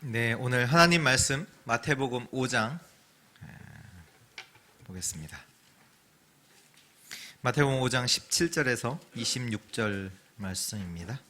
네, 오늘 하나님 말씀 마태복음 5장 보겠습니다. 마태복음 5장 17절에서 26절 말씀입니다.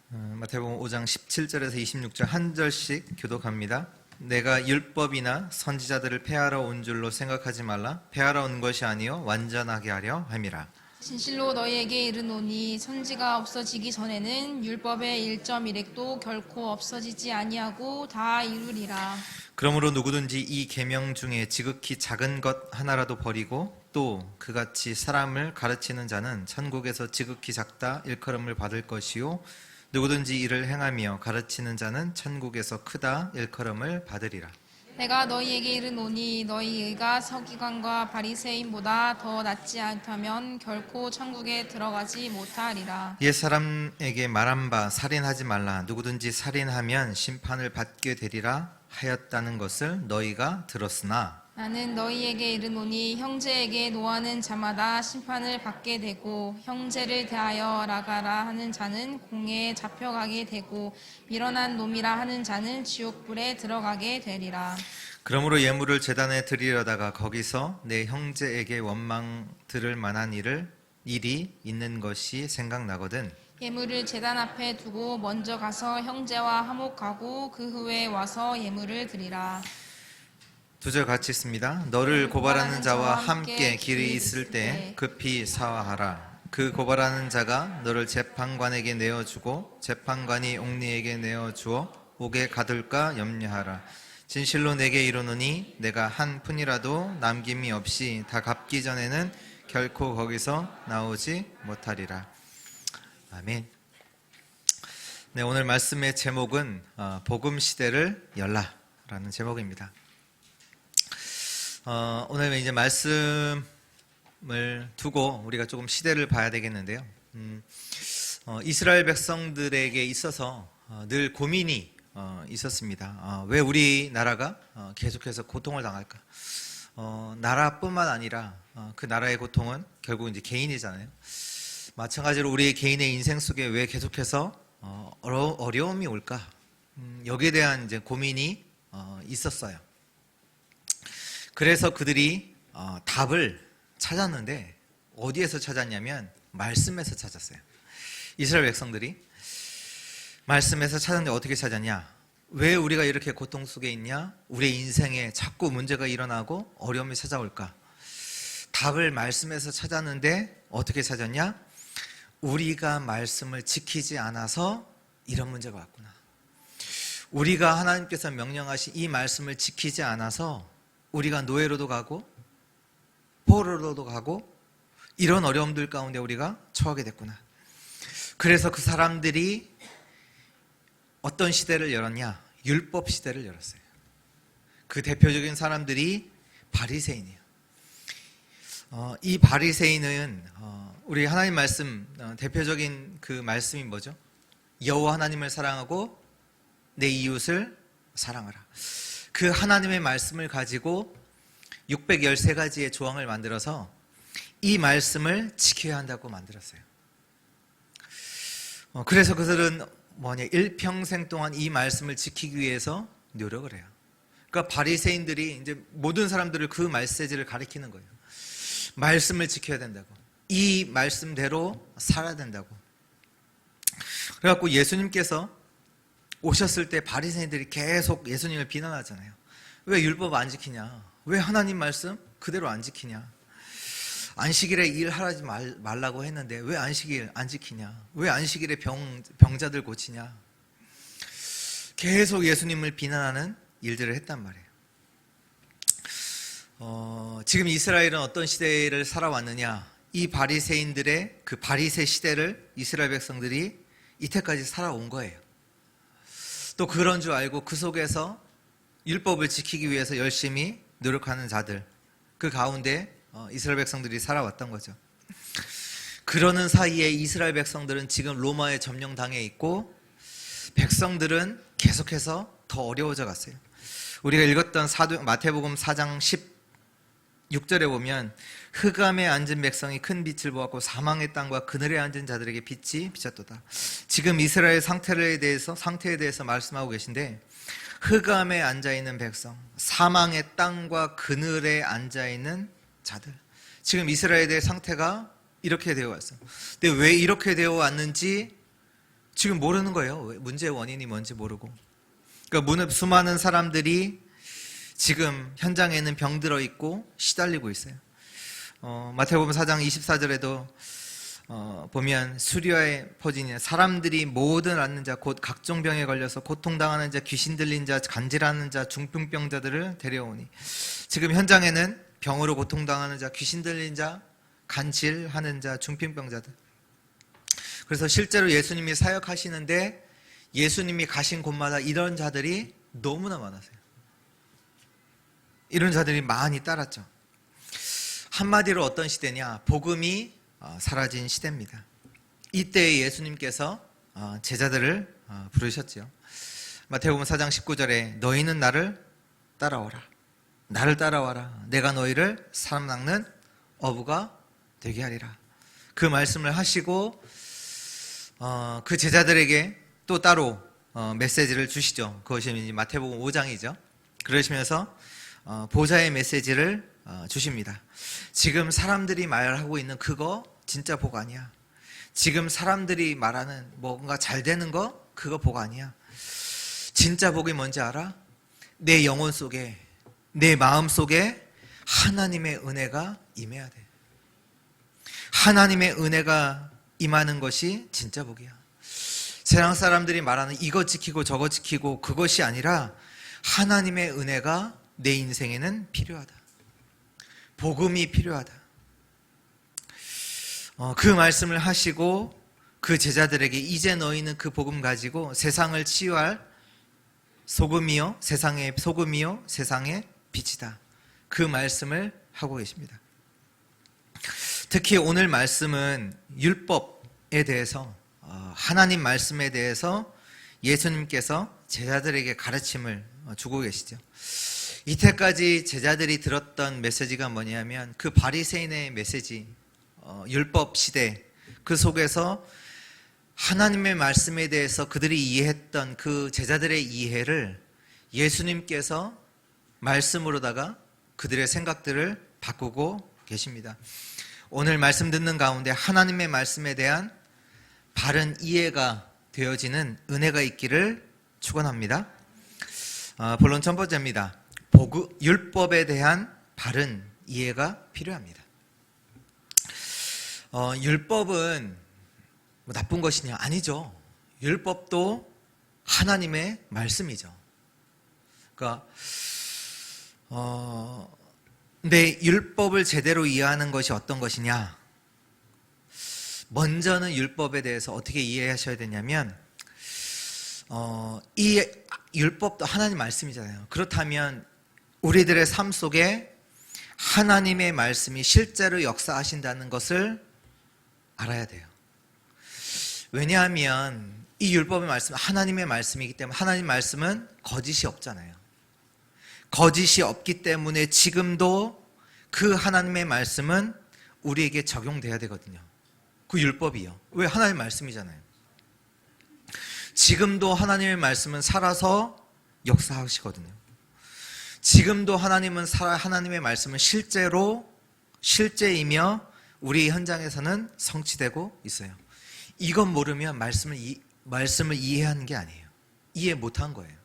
마태복음 5장 17절에서 26절 한 절씩 교독합니다. 내가 율법이나 선지자들을 폐하러 온 줄로 생각하지 말라. 폐하러 온 것이 아니요 완전하게 하려 함이라. 진실로 너희에게 이르노니 선지가 없어지기 전에는 율법의 1.1획도 결코 없어지지 아니하고 다 이루리라. 그러므로 누구든지 이 계명 중에 지극히 작은 것 하나라도 버리고 또 그같이 사람을 가르치는 자는 천국에서 지극히 작다 일컬음을 받을 것이요 누구든지 이를 행하며 가르치는 자는 천국에서 크다 일컬음을 받으리라. 내가 너희에게 이르노니 너희가 서기관과 바리새인보다 더 낫지 않다면 결코 천국에 들어가지 못하리라. 옛 사람에게 말한 바 살인하지 말라. 누구든지 살인하면 심판을 받게 되리라 하였다는 것을 너희가 들었으나 나는 너희에게 이르노니 형제에게 노하는 자마다 심판을 받게 되고 형제를 대하여 라가라 하는 자는 공회에 잡혀가게 되고 밀어난 놈이라 하는 자는 지옥불에 들어가게 되리라. 그러므로 예물을 제단에 드리려다가 거기서 내 형제에게 원망 들을 만한 일이 있는 것이 생각나거든 예물을 제단 앞에 두고 먼저 가서 형제와 화목하고 그 후에 와서 예물을 드리라. 두 절 같이 있습니다. 너를 고발하는 자와 함께 길이 있을 때 급히 사화하라. 그 고발하는 자가 너를 재판관에게 내어주고 재판관이 옥리에게 내어주어 옥에 가둘까 염려하라. 진실로 내게 이르노니 내가 한 푼이라도 남김이 없이 다 갚기 전에는 결코 거기서 나오지 못하리라. 아멘. 네, 오늘 말씀의 제목은 복음 시대를 열라라는 제목입니다. 오늘 이제 말씀을 두고 우리가 조금 시대를 봐야 되겠는데요. 이스라엘 백성들에게 있어서 늘 고민이 있었습니다. 왜 우리나라가 계속해서 고통을 당할까? 나라뿐만 아니라 그 나라의 고통은 결국 이제 개인이잖아요. 마찬가지로 우리 개인의 인생 속에 왜 계속해서 어려움이 올까? 여기에 대한 이제 고민이 있었어요. 그래서 그들이 답을 찾았는데 어디에서 찾았냐면 말씀에서 찾았어요. 이스라엘 백성들이 말씀에서 찾았는데 어떻게 찾았냐? 왜 우리가 이렇게 고통 속에 있냐? 우리의 인생에 자꾸 문제가 일어나고 어려움이 찾아올까? 답을 말씀에서 찾았는데 어떻게 찾았냐? 우리가 말씀을 지키지 않아서 이런 문제가 왔구나. 우리가 하나님께서 명령하신 이 말씀을 지키지 않아서 우리가 노예로도 가고 포로로도 가고 이런 어려움들 가운데 우리가 처하게 됐구나. 그래서 그 사람들이 어떤 시대를 열었냐? 율법 시대를 열었어요. 그 대표적인 사람들이 바리새인이에요. 이 바리새인은 우리 하나님 말씀 대표적인 그 말씀이 뭐죠? 여호와 하나님을 사랑하고 내 이웃을 사랑하라. 그 하나님의 말씀을 가지고 613가지의 조항을 만들어서 이 말씀을 지켜야 한다고 만들었어요. 그래서 그들은 일평생 동안 이 말씀을 지키기 위해서 노력을 해요. 그러니까 바리새인들이 이제 모든 사람들을 그 메시지를 가리키는 거예요. 말씀을 지켜야 된다고. 이 말씀대로 살아야 된다고. 그래갖고 예수님께서 오셨을 때 바리새인들이 계속 예수님을 비난하잖아요. 왜 율법 안 지키냐? 왜 하나님 말씀 그대로 안 지키냐? 안식일에 일하지 말라고 했는데 왜 안식일 안 지키냐? 왜 안식일에 병자들 고치냐? 계속 예수님을 비난하는 일들을 했단 말이에요. 지금 이스라엘은 어떤 시대를 살아왔느냐? 이 바리새인들의 그 바리새 시대를 이스라엘 백성들이 이때까지 살아온 거예요. 또 그런 줄 알고 그 속에서 율법을 지키기 위해서 열심히 노력하는 자들, 그 가운데 이스라엘 백성들이 살아왔던 거죠. 그러는 사이에 이스라엘 백성들은 지금 로마에 점령당해 있고 백성들은 계속해서 더 어려워져 갔어요. 우리가 읽었던 마태복음 4장 16절에 보면 흑암에 앉은 백성이 큰 빛을 보았고 사망의 땅과 그늘에 앉은 자들에게 빛이 비쳤도다. 지금 이스라엘 상태에 대해서 말씀하고 계신데, 흑암에 앉아 있는 백성, 사망의 땅과 그늘에 앉아 있는 자들. 지금 이스라엘의 상태가 이렇게 되어 왔어요. 근데 왜 이렇게 되어 왔는지 지금 모르는 거예요. 문제의 원인이 뭔지 모르고. 그러니까 수많은 사람들이 지금 현장에는 병들어 있고 시달리고 있어요. 마태복음 4장 24절에도 보면 수리아의 포진이 사람들이 모든 앓는 자 곧 각종 병에 걸려서 고통당하는 자, 귀신 들린 자, 간질하는 자, 중풍병자들을 데려오니, 지금 현장에는 병으로 고통당하는 자, 귀신 들린 자, 간질하는 자, 중풍병자들. 그래서 실제로 예수님이 사역하시는데 예수님이 가신 곳마다 이런 자들이 너무나 많았어요. 이런 자들이 많이 따랐죠. 한마디로 어떤 시대냐? 복음이 사라진 시대입니다. 이때 예수님께서 제자들을 부르셨죠. 마태복음 4장 19절에 너희는 나를 따라오라. 나를 따라와라. 내가 너희를 사람 낚는 어부가 되게 하리라. 그 말씀을 하시고 그 제자들에게 또 따로 메시지를 주시죠. 그것이 마태복음 5장이죠. 그러시면서 보좌의 메시지를 주십니다. 지금 사람들이 말하고 있는 그거 진짜 복 아니야. 지금 사람들이 말하는 뭔가 잘 되는 거 그거 복 아니야. 진짜 복이 뭔지 알아? 내 영혼 속에, 내 마음 속에 하나님의 은혜가 임해야 돼. 하나님의 은혜가 임하는 것이 진짜 복이야. 세상 사람들이 말하는 이거 지키고 저거 지키고 그것이 아니라 하나님의 은혜가 내 인생에는 필요하다. 복음이 필요하다. 그 말씀을 하시고 그 제자들에게 이제 너희는 그 복음 가지고 세상을 치유할 소금이요, 세상의 소금이요, 세상의 빛이다. 그 말씀을 하고 계십니다. 특히 오늘 말씀은 율법에 대해서, 하나님 말씀에 대해서 예수님께서 제자들에게 가르침을 주고 계시죠. 이때까지 제자들이 들었던 메시지가 뭐냐면 그 바리새인의 메시지, 율법 시대, 그 속에서 하나님의 말씀에 대해서 그들이 이해했던 그 제자들의 이해를 예수님께서 말씀으로다가 그들의 생각들을 바꾸고 계십니다. 오늘 말씀 듣는 가운데 하나님의 말씀에 대한 바른 이해가 되어지는 은혜가 있기를 축원합니다. 본론 첫 번째입니다. 율법에 대한 바른 이해가 필요합니다. 율법은 뭐 나쁜 것이냐? 아니죠. 율법도 하나님의 말씀이죠. 그러니까 근데 율법을 제대로 이해하는 것이 어떤 것이냐? 먼저는 율법에 대해서 어떻게 이해하셔야 되냐면 이 율법도 하나님 말씀이잖아요. 그렇다면 우리들의 삶 속에 하나님의 말씀이 실제로 역사하신다는 것을 알아야 돼요. 왜냐하면 이 율법의 말씀은 하나님의 말씀이기 때문에 하나님 말씀은 거짓이 없잖아요. 거짓이 없기 때문에 지금도 그 하나님의 말씀은 우리에게 적용돼야 되거든요. 그 율법이요. 왜? 하나님의 말씀이잖아요. 지금도 하나님의 말씀은 살아서 역사하시거든요. 지금도 하나님의 말씀은 실제이며 우리 현장에서는 성취되고 있어요. 이건 모르면 말씀을 이해하는 게 아니에요. 이해 못한 거예요.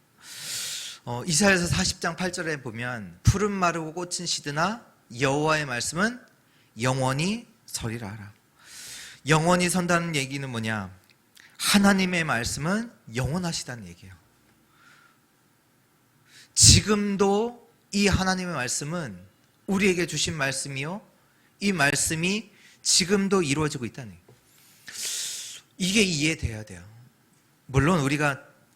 이사야서 40장 8절에 보면 푸른 마르고 꽃은 시드나 여호와의 말씀은 영원히 서리라 하라. 영원히 선다는 얘기는 뭐냐? 하나님의 말씀은 영원하시다는 얘기예요. 지금도 이 하나님의 말씀은 우리에게 주신 말씀이요, 이 말씀이 지금도 이루어지고 있다는 얘기예요. 이게 이해돼야 돼요. 물론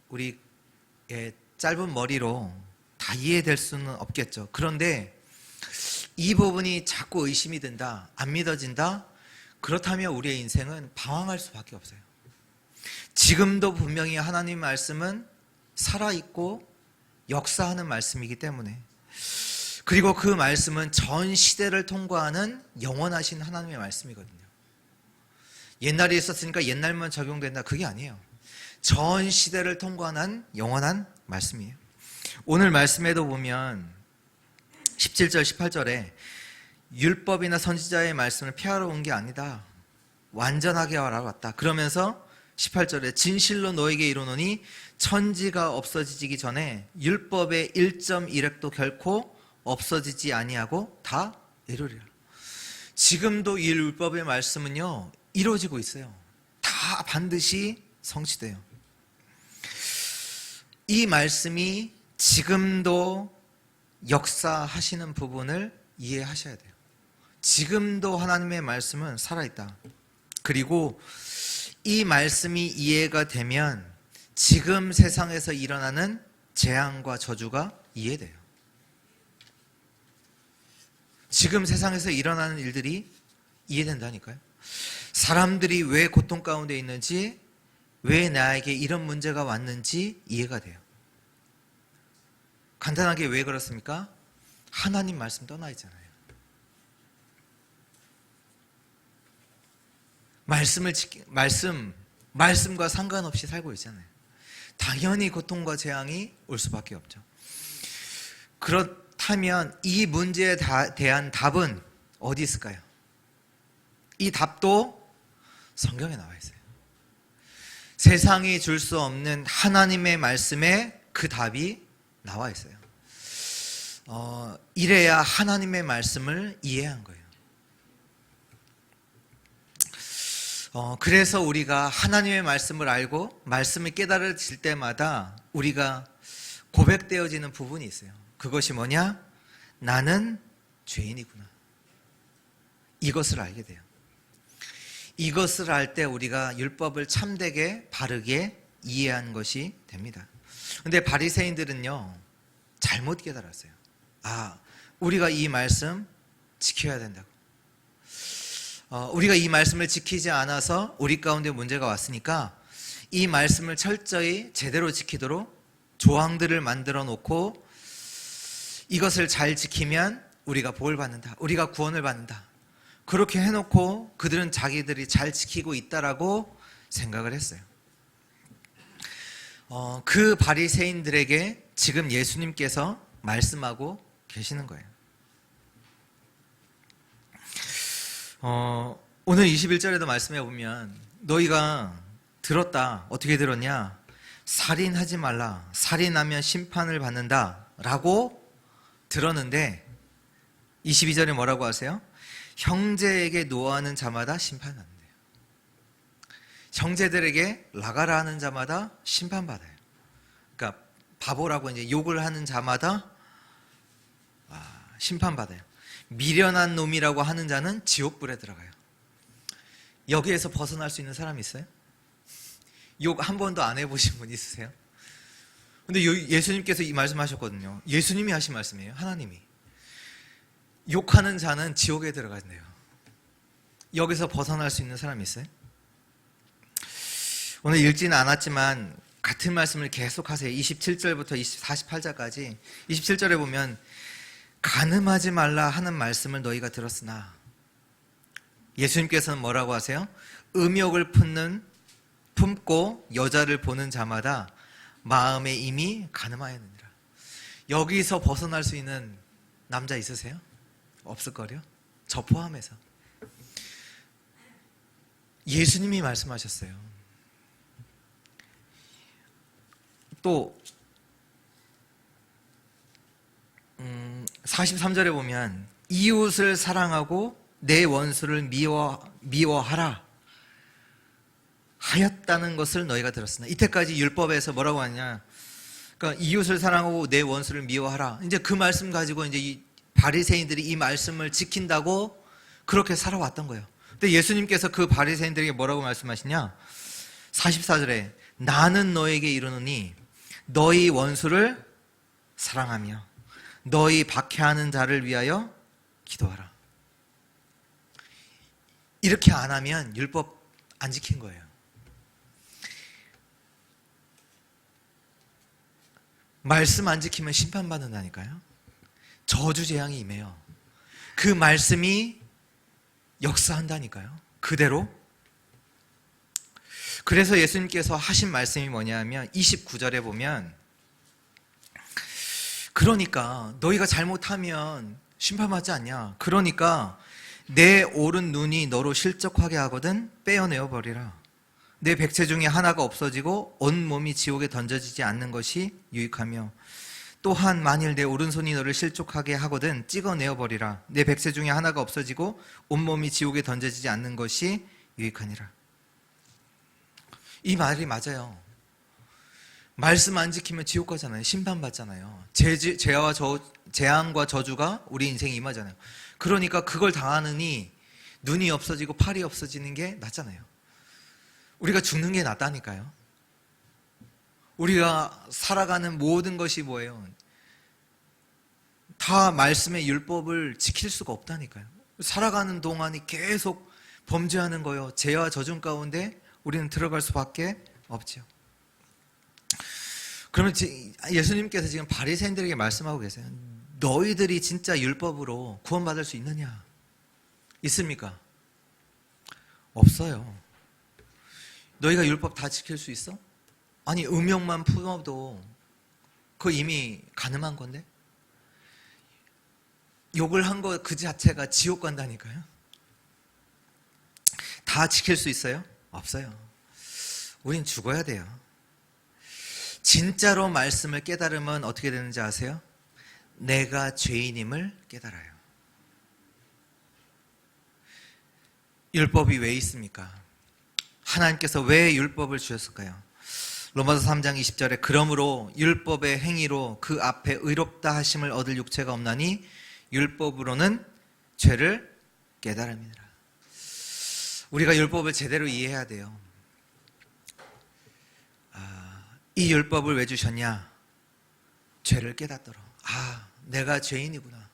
우리의 짧은 머리로 다 이해될 수는 없겠죠. 그런데 이 부분이 자꾸 의심이 든다, 안 믿어진다, 그렇다면 우리의 인생은 방황할 수밖에 없어요. 지금도 분명히 하나님 말씀은 살아있고 역사하는 말씀이기 때문에 그리고 그 말씀은 전 시대를 통과하는 영원하신 하나님의 말씀이거든요. 옛날에 있었으니까 옛날만 적용된다, 그게 아니에요. 전 시대를 통과한 영원한 말씀이에요. 오늘 말씀에도 보면 17절 18절에 율법이나 선지자의 말씀을 폐하러 온 게 아니다, 완전하게 하러 왔다. 그러면서 18절에 진실로 너에게 이르노니 천지가 없어지기 전에 율법의 1.1획도 결코 없어지지 아니하고 다 이루리라. 지금도 이 율법의 말씀은요, 이루어지고 있어요. 다 반드시 성취돼요. 이 말씀이 지금도 역사하시는 부분을 이해하셔야 돼요. 지금도 하나님의 말씀은 살아있다. 그리고 이 말씀이 이해가 되면 지금 세상에서 일어나는 재앙과 저주가 이해돼요. 지금 세상에서 일어나는 일들이 이해된다니까요. 사람들이 왜 고통 가운데 있는지, 왜 나에게 이런 문제가 왔는지 이해가 돼요. 간단하게 왜 그렇습니까? 하나님 말씀 떠나 있잖아요. 말씀과 상관없이 살고 있잖아요. 당연히 고통과 재앙이 올 수밖에 없죠. 그렇다면 이 문제에 대한 답은 어디 있을까요? 이 답도 성경에 나와 있어요. 세상이 줄 수 없는 하나님의 말씀에 그 답이 나와 있어요. 이래야 하나님의 말씀을 이해한 거예요. 그래서 우리가 하나님의 말씀을 알고 말씀을 깨달아질 때마다 우리가 고백되어지는 부분이 있어요. 그것이 뭐냐? 나는 죄인이구나. 이것을 알게 돼요. 이것을 알 때 우리가 율법을 참되게 바르게 이해한 것이 됩니다. 근데 바리새인들은요, 잘못 깨달았어요. 우리가 이 말씀 지켜야 된다고. 우리가 이 말씀을 지키지 않아서 우리 가운데 문제가 왔으니까 이 말씀을 철저히 제대로 지키도록 조항들을 만들어 놓고 이것을 잘 지키면 우리가 복을 받는다, 우리가 구원을 받는다, 그렇게 해놓고 그들은 자기들이 잘 지키고 있다라고 생각을 했어요. 그 바리새인들에게 지금 예수님께서 말씀하고 계시는 거예요. 오늘 21절에도 말씀해 보면 너희가 들었다. 어떻게 들었냐? 살인하지 말라. 살인하면 심판을 받는다 라고 들었는데 22절에 뭐라고 하세요? 형제에게 노하는 자마다 심판받는대요. 형제들에게 나가라 하는 자마다 심판받아요. 그러니까 바보라고 이제 욕을 하는 자마다 심판받아요. 미련한 놈이라고 하는 자는 지옥불에 들어가요. 여기에서 벗어날 수 있는 사람이 있어요? 욕 한 번도 안 해보신 분 있으세요? 근데 예수님께서 이 말씀하셨거든요. 예수님이 하신 말씀이에요. 하나님이. 욕하는 자는 지옥에 들어간대요. 여기서 벗어날 수 있는 사람이 있어요? 오늘 읽지는 않았지만 같은 말씀을 계속 하세요. 27절부터 48절까지. 27절에 보면 간음하지 말라 하는 말씀을 너희가 들었으나, 예수님께서는 뭐라고 하세요? 음욕을 품고 여자를 보는 자마다 마음에 이미 간음하였느니라. 여기서 벗어날 수 있는 남자 있으세요? 없을걸요? 저 포함해서. 예수님이 말씀하셨어요. 또 43절에 보면 이웃을 사랑하고 내 원수를 미워하라 하였다는 것을 너희가 들었으나. 이때까지 율법에서 뭐라고 하냐? 그러니까 이웃을 사랑하고 내 원수를 미워하라. 이제 그 말씀 가지고 이제 이 바리새인들이 이 말씀을 지킨다고 그렇게 살아왔던 거예요. 근데 예수님께서 그 바리새인들에게 뭐라고 말씀하시냐? 44절에 나는 너에게 이르노니 너희 원수를 사랑하며 너희 박해하는 자를 위하여 기도하라. 이렇게 안 하면 율법 안 지킨 거예요. 말씀 안 지키면 심판받는다니까요. 저주 재앙이 임해요. 그 말씀이 역사한다니까요. 그대로. 그래서 예수님께서 하신 말씀이 뭐냐면 29절에 보면, 그러니까 너희가 잘못하면 심판받지 않냐. 그러니까 내 오른 눈이 너로 실족하게 하거든 빼어내어 버리라. 내 백체 중에 하나가 없어지고 온 몸이 지옥에 던져지지 않는 것이 유익하며, 또한 만일 내 오른손이 너를 실족하게 하거든 찍어내어 버리라. 내 백체 중에 하나가 없어지고 온 몸이 지옥에 던져지지 않는 것이 유익하니라. 이 말이 맞아요. 말씀 안 지키면 지옥 가잖아요. 심판받잖아요. 재앙과 저주가 우리 인생에 임하잖아요. 그러니까 그걸 당하느니 눈이 없어지고 팔이 없어지는 게 낫잖아요. 우리가 죽는 게 낫다니까요. 우리가 살아가는 모든 것이 뭐예요? 다 말씀의 율법을 지킬 수가 없다니까요. 살아가는 동안이 계속 범죄하는 거예요. 죄와 저중 가운데 우리는 들어갈 수밖에 없죠. 그러면 예수님께서 지금 바리새인들에게 말씀하고 계세요. 너희들이 진짜 율법으로 구원받을 수 있느냐? 있습니까? 없어요. 너희가 율법 다 지킬 수 있어? 아니, 음욕만 품어도 그거 이미 가늠한 건데? 욕을 한 거 그 자체가 지옥 간다니까요. 다 지킬 수 있어요? 없어요. 우린 죽어야 돼요. 진짜로 말씀을 깨달으면 어떻게 되는지 아세요? 내가 죄인임을 깨달아요. 율법이 왜 있습니까? 하나님께서 왜 율법을 주셨을까요? 로마서 3장 20절에 그러므로 율법의 행위로 그 앞에 의롭다 하심을 얻을 육체가 없나니 율법으로는 죄를 깨달음이니라. 우리가 율법을 제대로 이해해야 돼요. 이 율법을 왜 주셨냐? 죄를 깨닫도록. 내가 죄인이구나.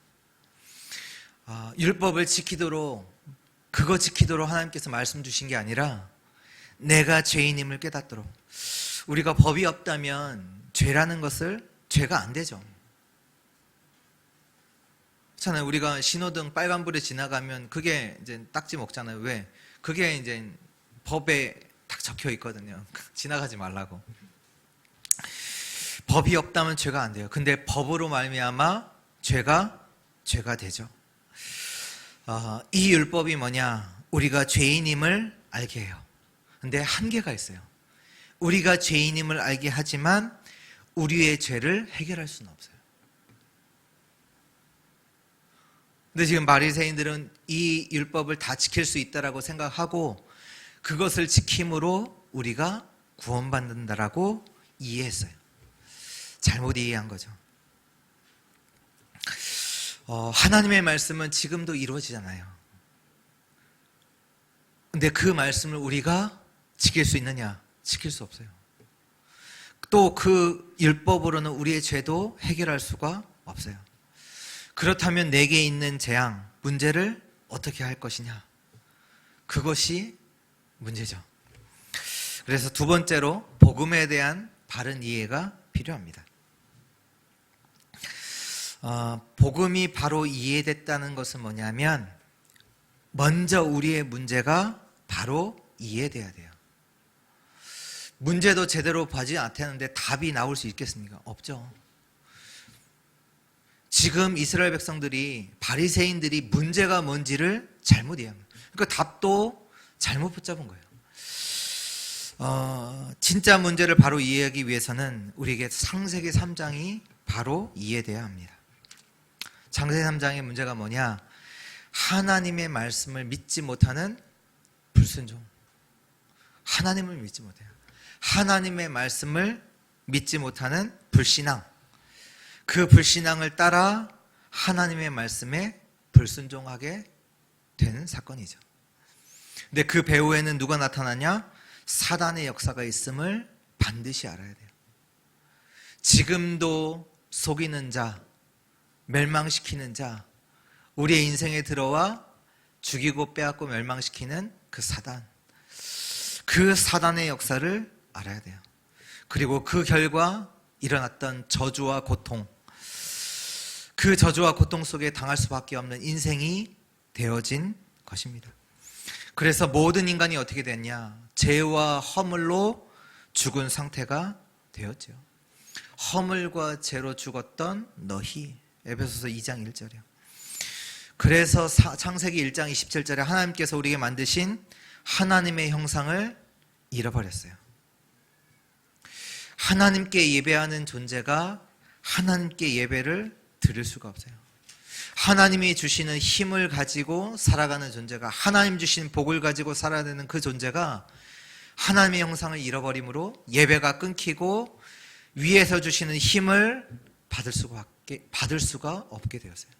율법을 지키도록, 그거 지키도록 하나님께서 말씀 주신 게 아니라 내가 죄인임을 깨닫도록. 우리가 법이 없다면 죄라는 것을 죄가 안 되죠. 그렇잖아요. 우리가 신호등 빨간불에 지나가면 그게 이제 딱지 먹잖아요. 왜? 그게 이제 법에 딱 적혀 있거든요. 지나가지 말라고. 법이 없다면 죄가 안 돼요. 근데 법으로 말미암아 죄가 되죠. 이 율법이 뭐냐? 우리가 죄인임을 알게 해요. 근데 한계가 있어요. 우리가 죄인임을 알게 하지만 우리의 죄를 해결할 수는 없어요. 근데 지금 바리새인들은 이 율법을 다 지킬 수 있다라고 생각하고 그것을 지킴으로 우리가 구원받는다라고 이해했어요. 잘못 이해한 거죠. 하나님의 말씀은 지금도 이루어지잖아요. 근데 그 말씀을 우리가 지킬 수 있느냐? 지킬 수 없어요. 또 그 율법으로는 우리의 죄도 해결할 수가 없어요. 그렇다면 내게 있는 재앙, 문제를 어떻게 할 것이냐? 그것이 문제죠. 그래서 두 번째로 복음에 대한 바른 이해가 필요합니다. 복음이 바로 이해됐다는 것은 뭐냐면 먼저 우리의 문제가 바로 이해돼야 돼요. 문제도 제대로 보지 않았는데 답이 나올 수 있겠습니까? 없죠. 지금 이스라엘 백성들이, 바리새인들이 문제가 뭔지를 잘못 이해합니다. 그러니까 답도 잘못 붙잡은 거예요. 진짜 문제를 바로 이해하기 위해서는 우리에게 창세기 3장이 바로 이해돼야 합니다. 창세기 3장의 문제가 뭐냐? 하나님의 말씀을 믿지 못하는 불순종. 하나님을 믿지 못해요. 하나님의 말씀을 믿지 못하는 불신앙. 그 불신앙을 따라 하나님의 말씀에 불순종하게 되는 사건이죠. 근데 그 배후에는 누가 나타나냐? 사단의 역사가 있음을 반드시 알아야 돼요. 지금도 속이는 자, 멸망시키는 자, 우리의 인생에 들어와 죽이고 빼앗고 멸망시키는 그 사단, 그 사단의 역사를 알아야 돼요. 그리고 그 결과 일어났던 저주와 고통, 그 저주와 고통 속에 당할 수밖에 없는 인생이 되어진 것입니다. 그래서 모든 인간이 어떻게 됐냐? 죄와 허물로 죽은 상태가 되었죠. 허물과 죄로 죽었던 너희. 에베소서 2장 1절이요. 그래서 창세기 1장 27절에 하나님께서 우리에게 만드신 하나님의 형상을 잃어버렸어요. 하나님께 예배하는 존재가 하나님께 예배를 드릴 수가 없어요. 하나님이 주시는 힘을 가지고 살아가는 존재가, 하나님 주신 복을 가지고 살아야 되는 그 존재가 하나님의 형상을 잃어버림으로 예배가 끊기고 위에서 주시는 힘을 받을 수가 없게 되었어요.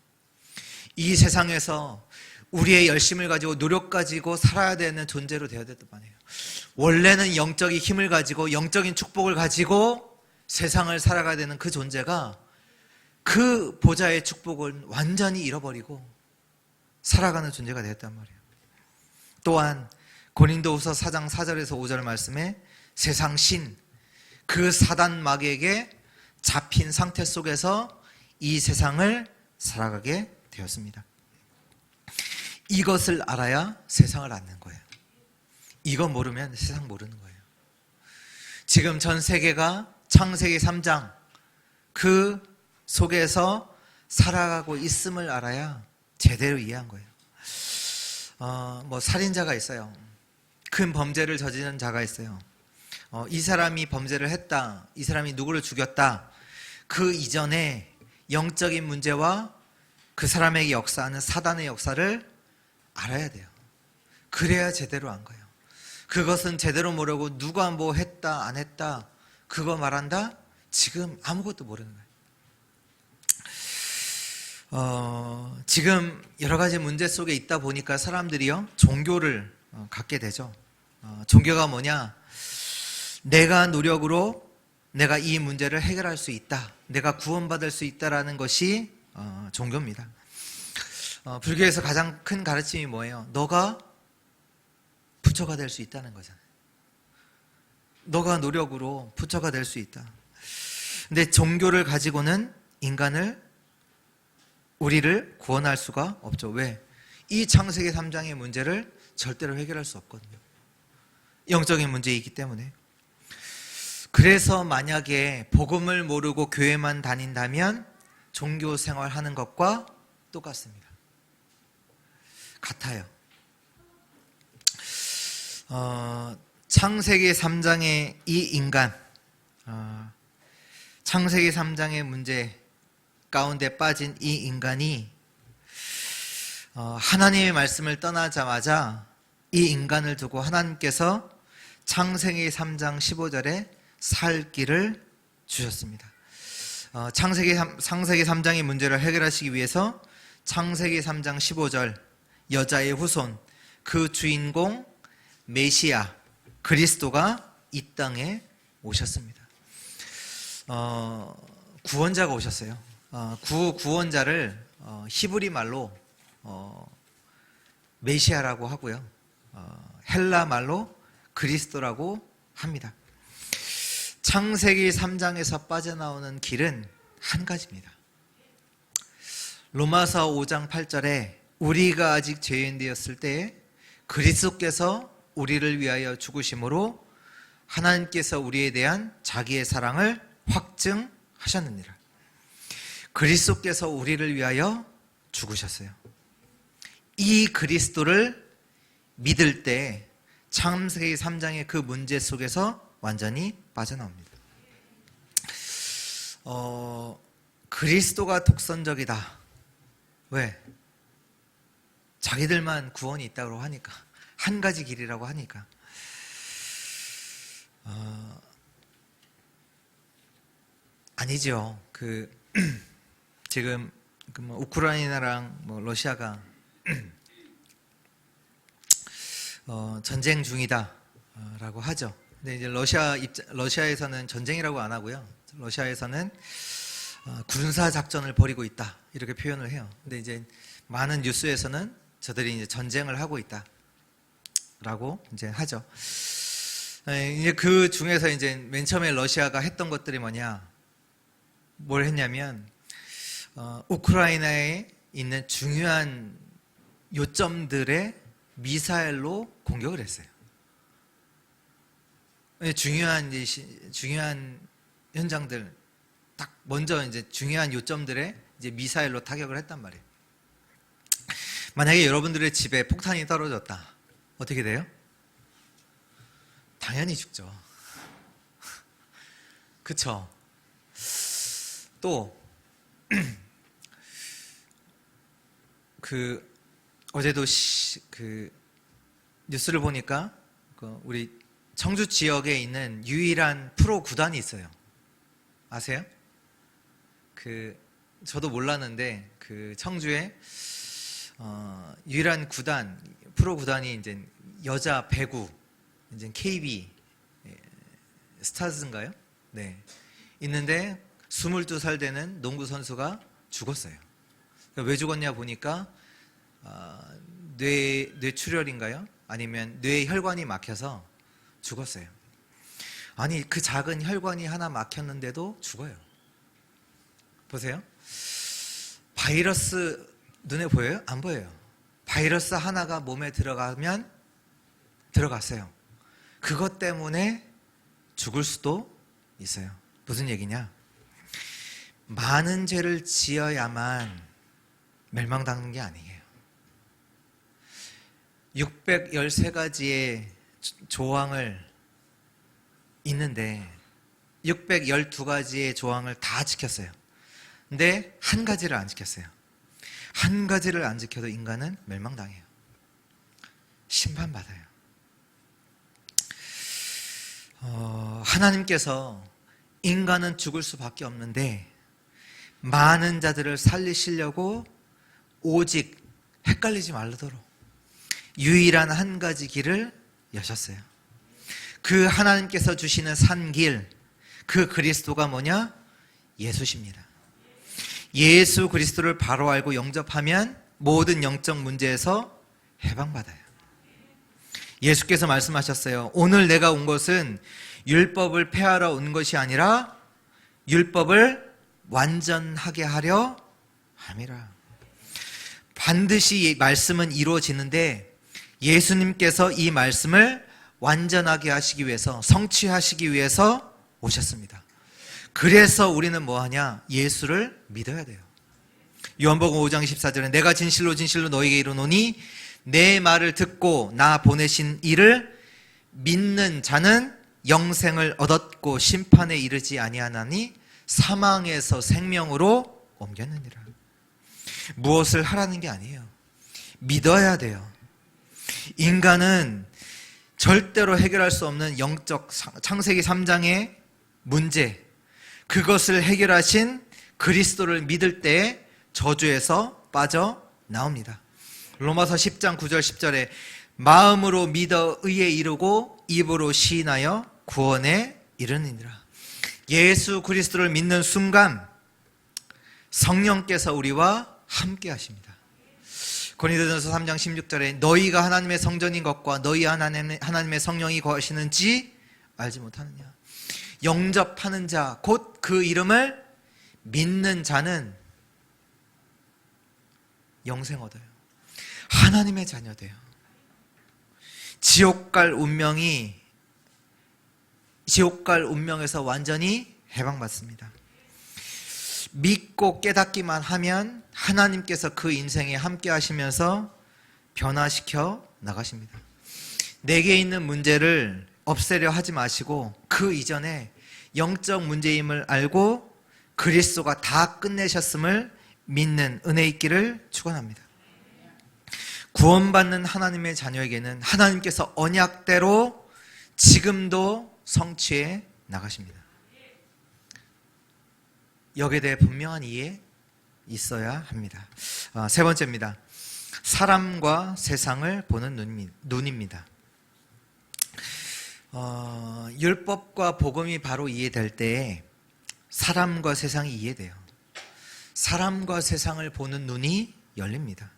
이 세상에서 우리의 열심을 가지고 노력 가지고 살아야 되는 존재로 되어야 됐단 말이에요. 원래는 영적인 힘을 가지고 영적인 축복을 가지고 세상을 살아가야 되는 그 존재가 그 보좌의 축복을 완전히 잃어버리고 살아가는 존재가 되었단 말이에요. 또한 고린도후서 4장 4절에서 5절 말씀에 세상 신, 그 사단 마귀에게 잡힌 상태 속에서 이 세상을 살아가게 되었습니다. 이것을 알아야 세상을 아는 거예요. 이거 모르면 세상 모르는 거예요. 지금 전 세계가 창세기 3장 그 속에서 살아가고 있음을 알아야 제대로 이해한 거예요. 살인자가 있어요. 큰 범죄를 저지른 자가 있어요. 이 사람이 범죄를 했다. 이 사람이 누구를 죽였다. 그 이전에 영적인 문제와 그 사람에게 역사하는 사단의 역사를 알아야 돼요. 그래야 제대로 안 거예요. 그것은 제대로 모르고 누가 뭐 했다 안 했다 그거 말한다? 지금 아무것도 모르는 거예요. 지금 여러 가지 문제 속에 있다 보니까 사람들이요 종교를 갖게 되죠. 종교가 뭐냐? 내가 노력으로 내가 이 문제를 해결할 수 있다, 내가 구원받을 수 있다라는 것이 종교입니다. 불교에서 가장 큰 가르침이 뭐예요? 너가 부처가 될 수 있다는 거잖아요. 너가 노력으로 부처가 될 수 있다. 근데 종교를 가지고는 우리를 구원할 수가 없죠. 왜? 이 창세기 3장의 문제를 절대로 해결할 수 없거든요. 영적인 문제이기 때문에. 그래서 만약에 복음을 모르고 교회만 다닌다면 종교 생활하는 것과 똑같습니다. 같아요. 창세기 3장의 이 인간, 창세기 3장의 문제 가운데 빠진 이 인간이 하나님의 말씀을 떠나자마자 이 인간을 두고 하나님께서 창세기 3장 15절에 살 길을 주셨습니다. 창세기 3장의 문제를 해결하시기 위해서 창세기 3장 15절 여자의 후손, 그 주인공 메시아 그리스도가 이 땅에 오셨습니다. 구원자가 오셨어요. 구원자를 히브리 말로 메시아라고 하고요. 헬라 말로 그리스도라고 합니다. 창세기 3장에서 빠져나오는 길은 한 가지입니다. 로마서 5장 8절에 우리가 아직 죄인 되었을 때에 그리스도께서 우리를 위하여 죽으심으로 하나님께서 우리에 대한 자기의 사랑을 확증하셨느니라. 그리스도께서 우리를 위하여 죽으셨어요. 이 그리스도를 믿을 때 창세기 3장의 그 문제 속에서 완전히 빠져나옵니다. 그리스도가 독선적이다. 왜? 자기들만 구원이 있다고 하니까, 한 가지 길이라고 하니까. 아니죠. 지금 우크라이나랑 러시아가 전쟁 중이다라고 하죠. 근데 이제 러시아에서는 전쟁이라고 안 하고요. 러시아에서는 군사 작전을 벌이고 있다 이렇게 표현을 해요. 근데 이제 많은 뉴스에서는 저들이 이제 전쟁을 하고 있다라고 이제 하죠. 이제 그 중에서 이제 맨 처음에 러시아가 했던 것들이 뭘 했냐면 우크라이나에 있는 중요한 요점들에 미사일로 공격을 했어요. 중요한 현장들, 딱 먼저 이제 중요한 요점들에 이제 미사일로 타격을 했단 말이에요. 만약에 여러분들의 집에 폭탄이 떨어졌다, 어떻게 돼요? 당연히 죽죠. 그쵸? 또 어제도 뉴스를 보니까 우리 청주 지역에 있는 유일한 프로 구단이 있어요. 아세요? 저도 몰랐는데 청주에 유일한 프로 구단이 이제 여자 배구, 이제 KB 스타즈인가요? 네. 있는데 22살 되는 농구 선수가 죽었어요. 그러니까 왜 죽었냐 보니까 뇌출혈인가요? 아니면 뇌혈관이 막혀서 죽었어요. 아니, 그 작은 혈관이 하나 막혔는데도 죽어요. 보세요. 바이러스 눈에 보여요? 안 보여요. 바이러스 하나가 몸에 들어가면 들어갔어요. 그것 때문에 죽을 수도 있어요. 무슨 얘기냐? 많은 죄를 지어야만 멸망당하는 게 아니에요. 613가지의 조항을 있는데 612가지의 조항을 다 지켰어요. 근데 한 가지를 안 지켰어요. 한 가지를 안 지켜도 인간은 멸망당해요. 심판받아요. 하나님께서 인간은 죽을 수밖에 없는데 많은 자들을 살리시려고 오직 헷갈리지 말도록 유일한 한 가지 길을 여셨어요. 그 하나님께서 주시는 산길, 그 그리스도가 뭐냐? 예수십니다. 예수 그리스도를 바로 알고 영접하면 모든 영적 문제에서 해방받아요. 예수께서 말씀하셨어요. 오늘 내가 온 것은 율법을 폐하러 온 것이 아니라 율법을 완전하게 하려 함이라. 반드시 말씀은 이루어지는데 예수님께서 이 말씀을 완전하게 하시기 위해서, 성취하시기 위해서 오셨습니다. 그래서 우리는 뭐하냐? 예수를 믿어야 돼요. 요한복음 5장 14절에 내가 진실로 진실로 너희에게 이르노니 내 말을 듣고 나 보내신 이를 믿는 자는 영생을 얻었고 심판에 이르지 아니하나니 사망에서 생명으로 옮겼느니라. 무엇을 하라는 게 아니에요. 믿어야 돼요. 인간은 절대로 해결할 수 없는 영적 창세기 3장의 문제, 그것을 해결하신 그리스도를 믿을 때에 저주에서 빠져나옵니다. 로마서 10장 9절 10절에 마음으로 믿어 의에 이르고 입으로 시인하여 구원에 이르느니라. 예수 그리스도를 믿는 순간 성령께서 우리와 함께 하십니다. 고린도전서 3장 16절에 너희가 하나님의 성전인 것과 너희 하나님의 성령이 거하시는지 알지 못하느냐. 영접하는 자, 곧 그 이름을 믿는 자는 영생 얻어요. 하나님의 자녀 돼요. 지옥 갈 운명에서 완전히 해방받습니다. 믿고 깨닫기만 하면 하나님께서 그 인생에 함께 하시면서 변화시켜 나가십니다. 내게 있는 문제를 없애려 하지 마시고 그 이전에 영적 문제임을 알고 그리스도가 다 끝내셨음을 믿는 은혜 있기를 축원합니다. 구원받는 하나님의 자녀에게는 하나님께서 언약대로 지금도 성취해 나가십니다. 여기에 대해 분명한 이해 있어야 합니다. 세 번째입니다. 사람과 세상을 보는 눈입니다. 율법과 복음이 바로 이해될 때에 사람과 세상이 이해돼요. 사람과 세상을 보는 눈이 열립니다.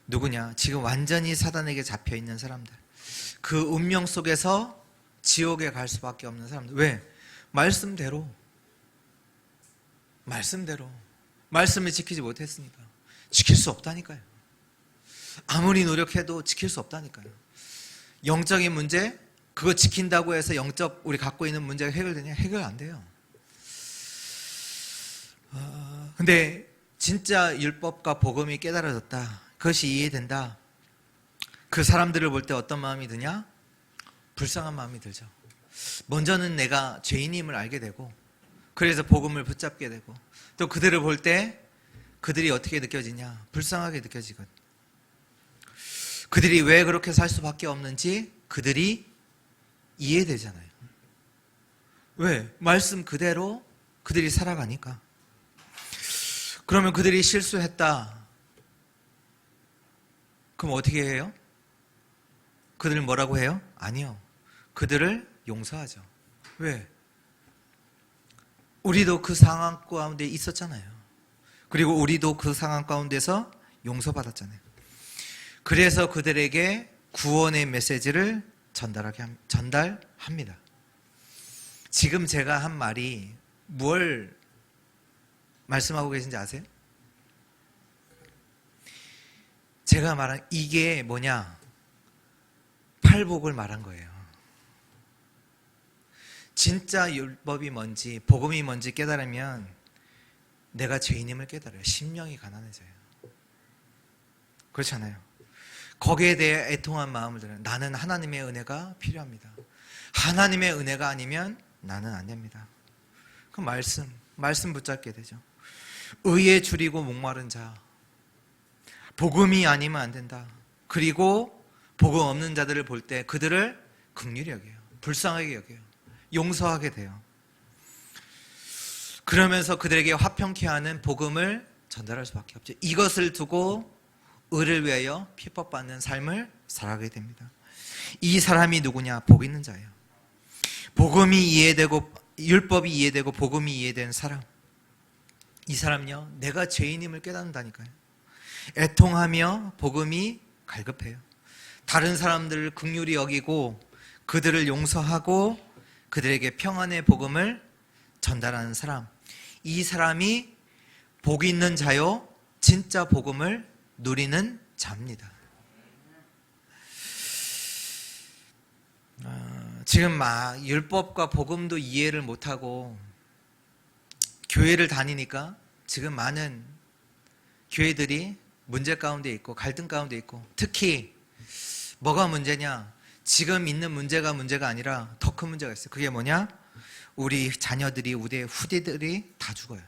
누구냐? 지금 완전히 사단에게 잡혀있는 사람들, 그 운명 속에서 지옥에 갈 수밖에 없는 사람들. 왜? 말씀대로 말씀을 지키지 못했으니까. 지킬 수 없다니까요. 아무리 노력해도 지킬 수 없다니까요. 영적인 문제, 그거 지킨다고 해서 영적 우리 갖고 있는 문제가 해결되냐? 해결 안 돼요. 근데 진짜 율법과 복음이 깨달아졌다. 그것이 이해된다. 그 사람들을 볼 때 어떤 마음이 드냐? 불쌍한 마음이 들죠. 먼저는 내가 죄인임을 알게 되고, 그래서 복음을 붙잡게 되고, 또 그들을 볼 때 그들이 어떻게 느껴지냐? 불쌍하게 느껴지거든. 그들이 왜 그렇게 살 수밖에 없는지 그들이 이해되잖아요. 왜? 말씀 그대로 그들이 살아가니까. 그러면 그들이 실수했다. 그럼 어떻게 해요? 그들을 뭐라고 해요? 아니요. 그들을 용서하죠. 왜? 우리도 그 상황 가운데 있었잖아요. 그리고 우리도 그 상황 가운데서 용서받았잖아요. 그래서 그들에게 구원의 메시지를 전달합니다. 지금 제가 한 말이 뭘 말씀하고 계신지 아세요? 제가 말한 이게 뭐냐? 팔복을 말한 거예요. 진짜 율법이 뭔지 복음이 뭔지 깨달으면 내가 죄인임을 깨달아요. 심령이 가난해져요. 그렇잖아요. 거기에 대해 애통한 마음을 들어요. 나는 하나님의 은혜가 필요합니다. 하나님의 은혜가 아니면 나는 안 됩니다. 그 말씀 붙잡게 되죠. 의에 줄이고 목마른 자, 복음이 아니면 안 된다. 그리고 복음 없는 자들을 볼 때 그들을 긍휼히 여겨요. 불쌍하게 여겨요. 용서하게 돼요. 그러면서 그들에게 화평케 하는 복음을 전달할 수밖에 없죠. 이것을 두고 의를 위하여 핍박받는 삶을 살아가게 됩니다. 이 사람이 누구냐? 복 있는 자예요. 복음이 이해되고 율법이 이해되고 복음이 이해된 사람. 이 사람요, 내가 죄인임을 깨닫는다니까요. 애통하며 복음이 갈급해요. 다른 사람들을 긍휼히 여기고 그들을 용서하고 그들에게 평안의 복음을 전달하는 사람. 이 사람이 복 있는 자요, 진짜 복음을 누리는 자입니다. 지금 막 율법과 복음도 이해를 못하고 교회를 다니니까 지금 많은 교회들이 문제 가운데 있고 갈등 가운데 있고, 특히 뭐가 문제냐? 지금 있는 문제가 아니라 더 큰 문제가 있어요. 그게 뭐냐? 우리 자녀들이, 우리 후대들이 다 죽어요.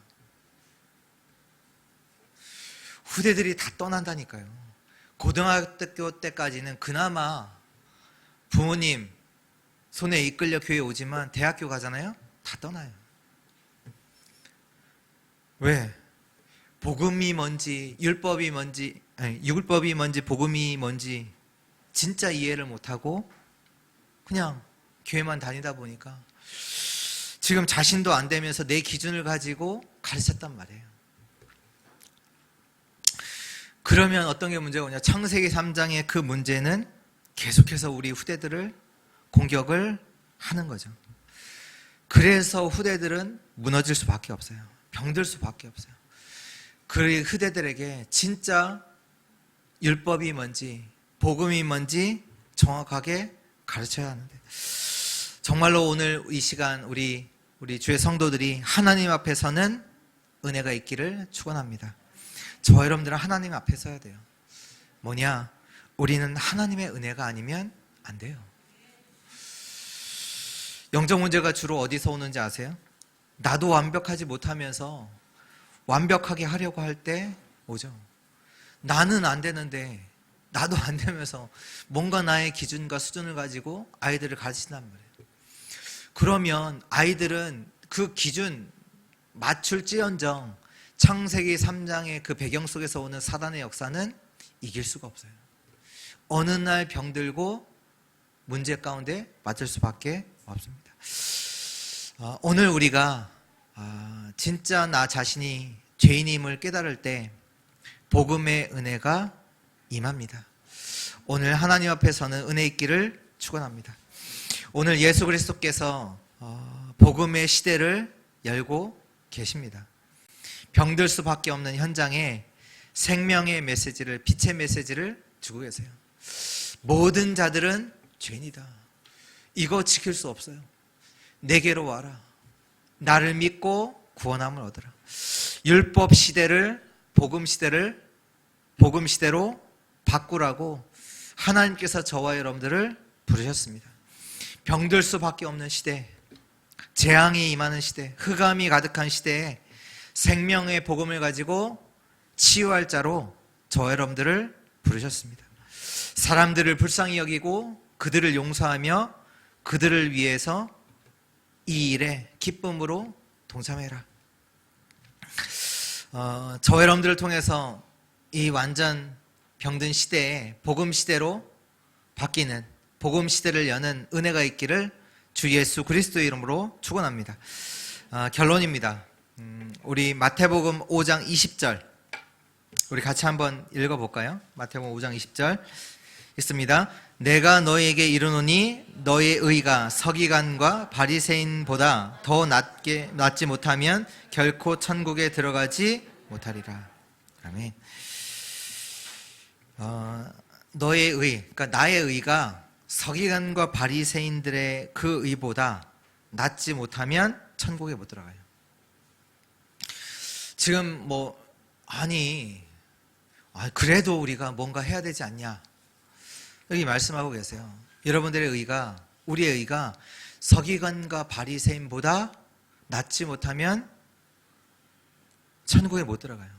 후대들이 다 떠난다니까요. 고등학교 때까지는 그나마 부모님 손에 이끌려 교회 오지만 대학교 가잖아요? 다 떠나요. 왜? 복음이 뭔지, 율법이 뭔지, 복음이 뭔지 진짜 이해를 못하고 그냥 교회만 다니다 보니까 지금 자신도 안 되면서 내 기준을 가지고 가르쳤단 말이에요. 그러면 어떤 게 문제가 오냐? 창세기 3장의 그 문제는 계속해서 우리 후대들을 공격을 하는 거죠. 그래서 후대들은 무너질 수밖에 없어요. 병들 수밖에 없어요. 그 후대들에게 진짜 율법이 뭔지 복음이 뭔지 정확하게 가르쳐야 하는데, 정말로 오늘 이 시간 우리 주의 성도들이 하나님 앞에 서는 은혜가 있기를 축원합니다. 저와 여러분들은 하나님 앞에 서야 돼요. 뭐냐? 우리는 하나님의 은혜가 아니면 안 돼요. 영적 문제가 주로 어디서 오는지 아세요? 나도 완벽하지 못하면서 완벽하게 하려고 할 때 오죠. 나는 안 되는데 나도 안 되면서 뭔가 나의 기준과 수준을 가지고 아이들을 가르친단 말이에요. 그러면 아이들은 그 기준 맞출지언정 창세기 3장의 그 배경 속에서 오는 사단의 역사는 이길 수가 없어요. 어느 날 병들고 문제 가운데 맞을 수밖에 없습니다. 오늘 우리가 진짜 나 자신이 죄인임을 깨달을 때 복음의 은혜가 임합니다. 오늘 하나님 앞에서는 은혜 있기를 축원합니다. 오늘 예수 그리스도께서 복음의 시대를 열고 계십니다. 병들 수밖에 없는 현장에 생명의 메시지를, 빛의 메시지를 주고 계세요. 모든 자들은 죄인이다. 이거 지킬 수 없어요. 내게로 와라. 나를 믿고 구원함을 얻으라. 율법 시대를 복음 시대로 바꾸라고 하나님께서 저와 여러분들을 부르셨습니다. 병들 수밖에 없는 시대, 재앙이 임하는 시대, 흑암이 가득한 시대에 생명의 복음을 가지고 치유할 자로 저와 여러분들을 부르셨습니다. 사람들을 불쌍히 여기고 그들을 용서하며 그들을 위해서 이 일에 기쁨으로 동참해라. 저와 여러분들을 통해서 이 완전 병든 시대에 복음 시대로 바뀌는, 복음 시대를 여는 은혜가 있기를 주 예수 그리스도의 이름으로 축원합니다. 결론입니다. 우리 마태복음 5장 20절 우리 같이 한번 읽어볼까요? 마태복음 5장 20절 있습니다. 내가 너희에게 이르노니 너의 의가 서기관과 바리새인보다 더 낫지 못하면 결코 천국에 들어가지 못하리라. 아멘. 너의 의, 그러니까 나의 의가 서기관과 바리새인들의 그 의보다 낫지 못하면 천국에 못 들어가요. 지금 그래도 우리가 뭔가 해야 되지 않냐, 여기 말씀하고 계세요. 여러분들의 의가, 우리의 의가 서기관과 바리새인보다 낫지 못하면 천국에 못 들어가요.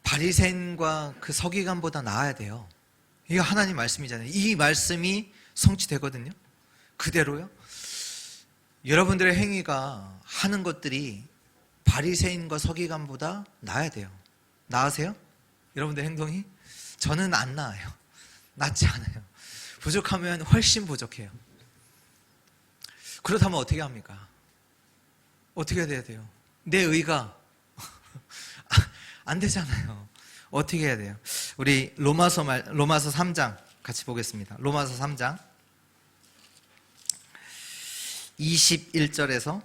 바리새인과 그 서기관보다 나아야 돼요. 이거 하나님 말씀이잖아요. 이 말씀이 성취되거든요. 그대로요. 여러분들의 행위가 하는 것들이 바리새인과 서기관보다 나아야 돼요. 나으세요? 여러분들 행동이? 저는 안 나아요. 낫지 않아요. 부족하면 훨씬 부족해요. 그렇다면 어떻게 합니까? 어떻게 해야 돼요? 내 의가 안 되잖아요. 어떻게 해야 돼요? 우리 로마서 3장 같이 보겠습니다. 로마서 3장 21절에서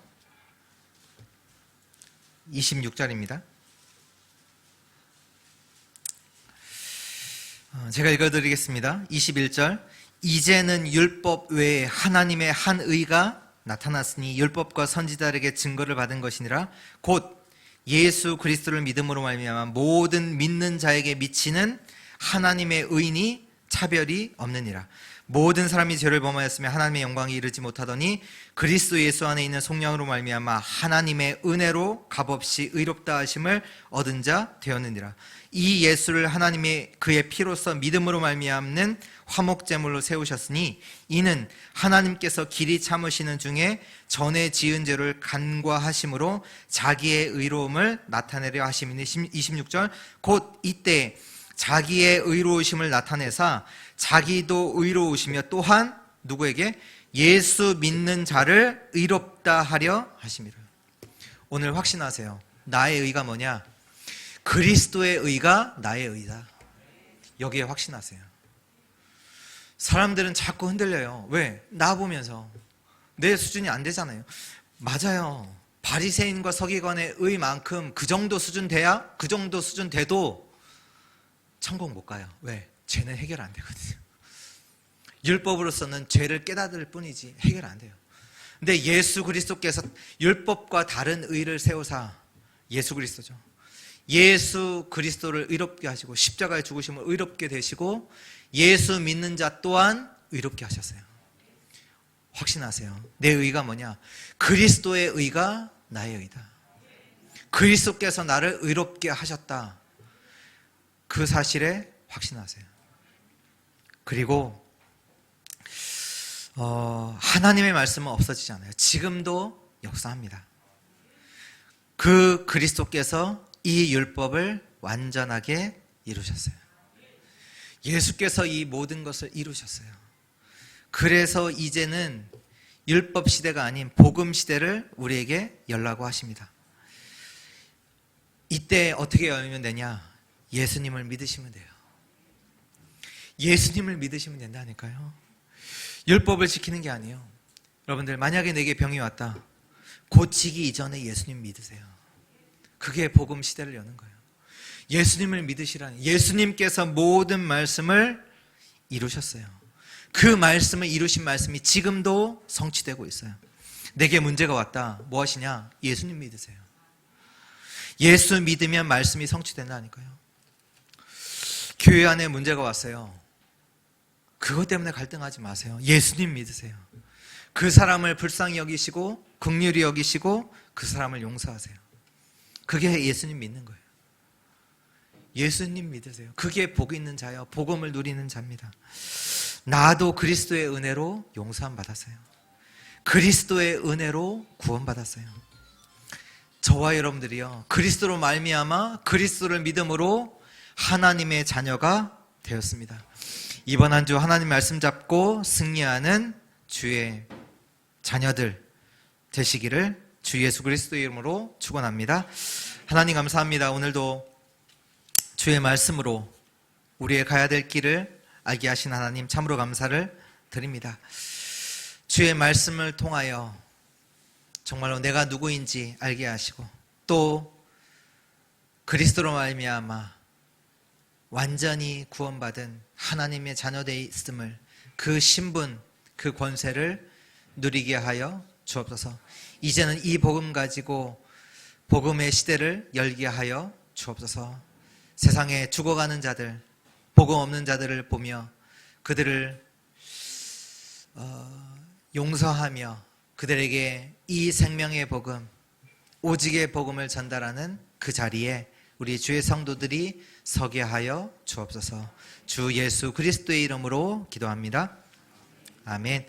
26절입니다. 제가 읽어드리겠습니다. 21절. 이제는 율법 외에 하나님의 한 의가 나타났으니 율법과 선지자들에게 증거를 받은 것이니라. 곧 예수 그리스도를 믿음으로 말미암아 모든 믿는 자에게 미치는 하나님의 의인이 차별이 없느니라. 모든 사람이 죄를 범하였으며 하나님의 영광에 이르지 못하더니 그리스도 예수 안에 있는 속량으로 말미암아 하나님의 은혜로 값없이 의롭다 하심을 얻은 자 되었느니라. 이 예수를 하나님의 그의 피로써 믿음으로 말미암는 화목제물로 세우셨으니 이는 하나님께서 길이 참으시는 중에 전에 지은 죄를 간과하심으로 자기의 의로움을 나타내려 하심이니. 26절. 곧 이때 자기의 의로우심을 나타내사 자기도 의로우시며 또한 누구에게? 예수 믿는 자를 의롭다 하려 하심이라. 오늘 확신하세요. 나의 의가 뭐냐? 그리스도의 의가 나의 의다. 여기에 확신하세요. 사람들은 자꾸 흔들려요. 왜? 나 보면서 내 수준이 안 되잖아요. 맞아요. 바리새인과 서기관의 의만큼 그 정도 수준 돼야, 그 정도 수준 돼도 천국 못 가요. 왜? 죄는 해결 안 되거든요. 율법으로서는 죄를 깨닫을 뿐이지 해결 안 돼요. 근데 예수 그리스도께서 율법과 다른 의를 세우사, 예수 그리스도죠. 예수 그리스도를 의롭게 하시고 십자가에 죽으심을 의롭게 되시고 예수 믿는 자 또한 의롭게 하셨어요. 확신하세요. 내 의가 뭐냐? 그리스도의 의가 나의 의다. 그리스도께서 나를 의롭게 하셨다. 그 사실에 확신하세요. 그리고 하나님의 말씀은 없어지지 않아요. 지금도 역사합니다. 그 그리스도께서 이 율법을 완전하게 이루셨어요. 예수께서 이 모든 것을 이루셨어요. 그래서 이제는 율법 시대가 아닌 복음 시대를 우리에게 열라고 하십니다. 이때 어떻게 열면 되냐? 예수님을 믿으시면 돼요. 예수님을 믿으시면 된다니까요. 율법을 지키는 게 아니에요. 여러분들, 만약에 내게 병이 왔다. 고치기 이전에 예수님 믿으세요. 그게 복음 시대를 여는 거예요. 예수님을 믿으시라니. 예수님께서 모든 말씀을 이루셨어요. 그 말씀을 이루신 말씀이 지금도 성취되고 있어요. 내게 문제가 왔다. 무엇이냐? 예수님 믿으세요. 예수 믿으면 말씀이 성취된다니까요. 교회 안에 문제가 왔어요. 그것 때문에 갈등하지 마세요. 예수님 믿으세요. 그 사람을 불쌍히 여기시고 긍휼히 여기시고 그 사람을 용서하세요. 그게 예수님 믿는 거예요. 예수님 믿으세요. 그게 복 있는 자요, 복음을 누리는 자입니다. 나도 그리스도의 은혜로 용서함 받았어요. 그리스도의 은혜로 구원받았어요. 저와 여러분들이요, 그리스도로 말미암아 그리스도를 믿음으로 하나님의 자녀가 되었습니다. 이번 한 주 하나님 말씀 잡고 승리하는 주의 자녀들 되시기를 주 예수 그리스도의 이름으로 축원합니다. 하나님 감사합니다. 오늘도 주의 말씀으로 우리의 가야 될 길을 알게 하신 하나님 참으로 감사를 드립니다. 주의 말씀을 통하여 정말로 내가 누구인지 알게 하시고 또 그리스도로 말미암아 완전히 구원받은 하나님의 자녀되어 있음을, 그 신분, 그 권세를 누리게 하여 주옵소서. 이제는 이 복음 가지고 복음의 시대를 열게 하여 주옵소서. 세상에 죽어가는 자들, 복음 없는 자들을 보며 그들을 용서하며 그들에게 이 생명의 복음, 오직의 복음을 전달하는 그 자리에 우리 주의 성도들이 서게 하여 주옵소서. 주 예수 그리스도의 이름으로 기도합니다. 아멘.